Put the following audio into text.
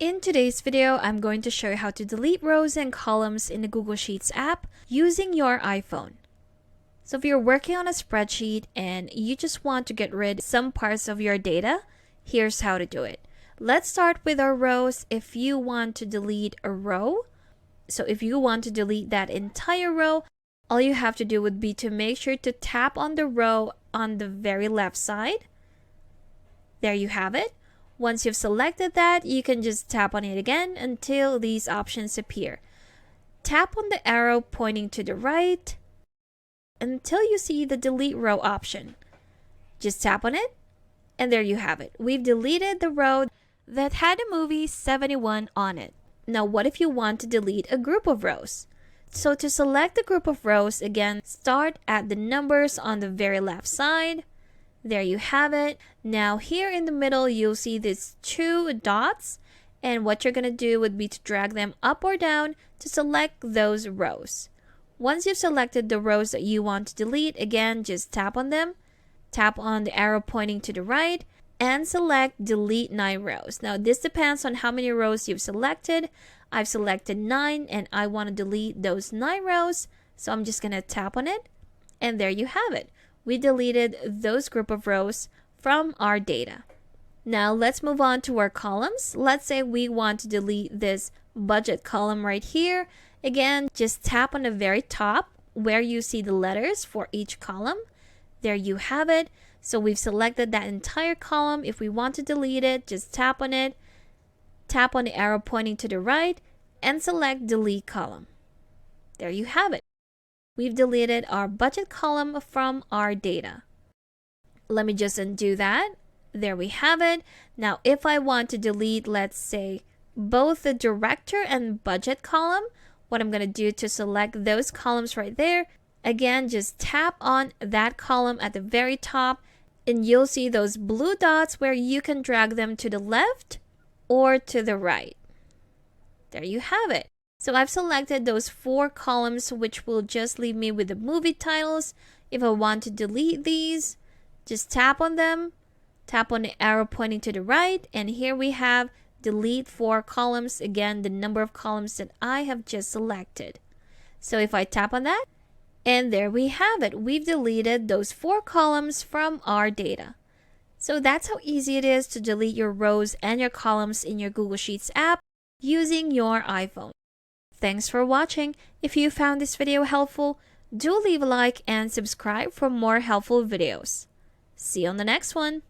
In today's video, I'm going to show you how to delete rows and columns in the Google Sheets app using your iPhone. So if you're working on a spreadsheet and you just want to get rid of some parts of your data, here's how to do it. Let's start with our rows. If you want to delete a row, so if you want to delete that entire row, all you have to do would be to make sure to tap on the row on the very left side. There you have it. Once you've selected that, you can just tap on it again until these options appear. Tap on the arrow pointing to the right until you see the delete row option. Just tap on it, and there you have it. We've deleted the row that had the movie 71 on it. Now, what if you want to delete a group of rows? So to select the group of rows, again, start at the numbers on the very left side. There you have it. Now here in the middle, you'll see these two dots, and what you're going to do would be to drag them up or down to select those rows. Once you've selected the rows that you want to delete, again, just tap on them, tap on the arrow pointing to the right, and select delete 9 rows. Now this depends on how many rows you've selected. I've selected 9 and I want to delete those 9 rows, so I'm just going to tap on it, and there you have it. We deleted those group of rows from our data. Now let's move on to our columns. Let's say we want to delete this budget column right here. Again, just tap on the very top where you see the letters for each column. There you have it. So we've selected that entire column. If we want to delete it, just tap on it, tap on the arrow pointing to the right, and select delete column. There you have it. We've deleted our budget column from our data. Let me just undo that. There we have it. Now, if I want to delete, let's say, both the director and budget column, what I'm going to do to select those columns right there, again, just tap on that column at the very top, and you'll see those blue dots where you can drag them to the left or to the right. There you have it. So I've selected those 4 columns, which will just leave me with the movie titles. If I want to delete these, just tap on them, tap on the arrow pointing to the right, and here we have delete 4 columns. Again, the number of columns that I have just selected. So if I tap on that, and there we have it. We've deleted those 4 columns from our data. So that's how easy it is to delete your rows and your columns in your Google Sheets app using your iPhone. Thanks for watching. If you found this video helpful, do leave a like and subscribe for more helpful videos. See you on the next one.